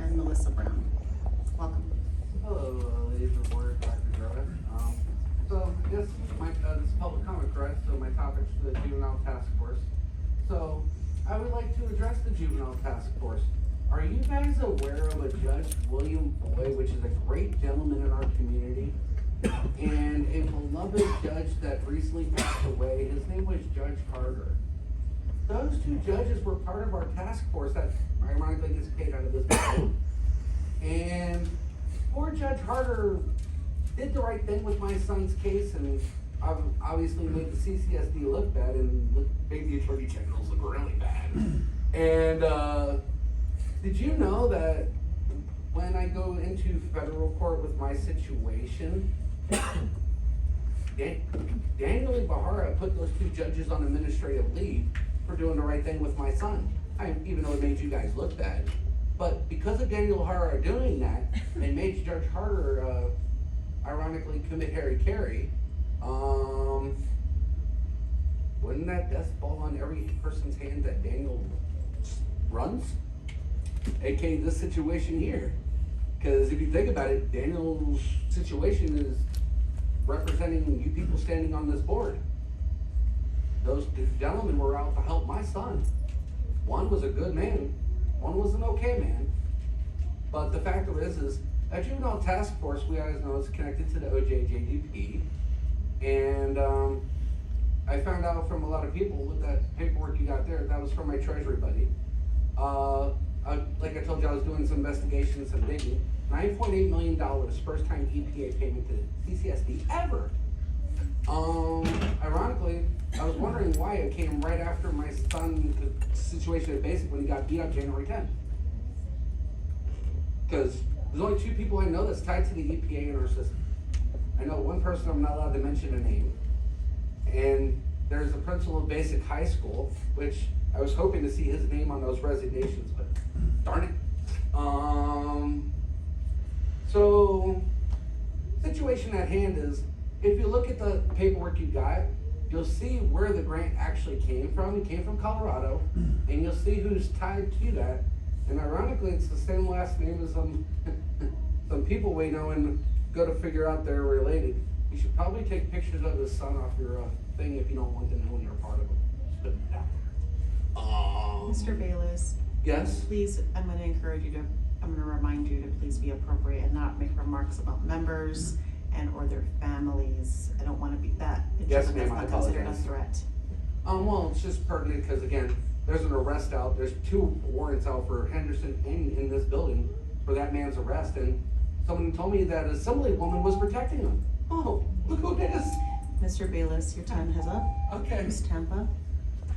and Melissa Brown. Welcome. Hello, ladies of the board, Dr. Gerald. So this is this is public comment, correct? So my topic's the Juvenile Task Force. So I would like to address the Juvenile Task Force. Are you guys aware of a Judge William Boyd, which is a great gentleman in our community, and a beloved judge that recently passed away? His name was Judge Harder. Those two judges were part of our task force that ironically gets paid out of this bill. And poor Judge Harder did the right thing with my son's case, and obviously made the CCSD look bad and made the Attorney General's look really bad. And did you know that when I go into federal court with my situation, Daniel Ebihara put those two judges on administrative leave for doing the right thing with my son, even though it made you guys look bad. But because of Daniel Ebihara doing that, and made Judge Harder ironically commit Harry, wouldn't that death fall on every person's hand that Daniel runs? AKA this situation here. Because if you think about it, Daniel's situation is representing you people standing on this board. Those gentlemen were out to help my son. One was a good man, one was an okay man. But the fact of it is a juvenile task force, we guys know, is connected to the OJJDP. And I found out from a lot of people with that paperwork you got there, that was from my treasury buddy. Like I told you, I was doing some investigation, some digging. $9.8 million, first time EPA payment to CCSD ever. Ironically, I was wondering why it came right after my son's situation at Basic when he got beat up January 10th. Because there's only two people I know that's tied to the EPA in our system. I know one person, I'm not allowed to mention a name. And there's the principal of Basic High School, which I was hoping to see his name on those resignations, but darn it. So, situation at hand is, if you look at the paperwork you got, you'll see where the grant actually came from. It came from Colorado, and you'll see who's tied to that. And ironically, it's the same last name as some people we know and go to figure out they're related. You should probably take pictures of his son off your thing if you don't want to know when you're a part of it. Just put it down. Mr. Bayless. Yes? Please, I'm going to encourage you to, I'm going to remind you to please be appropriate and not make remarks about members and or their families. I don't want to be that. Yes, ma'am, I That's not considered a apologize. threat. Well, it's just pertinent because, again, there's an arrest out. There's 2 warrants out for Henderson and in this building for that man's arrest. And someone told me that assemblywoman was protecting him. Oh, look who it is. Mr. Bayless, your time is up. Okay. Ms. Tampa.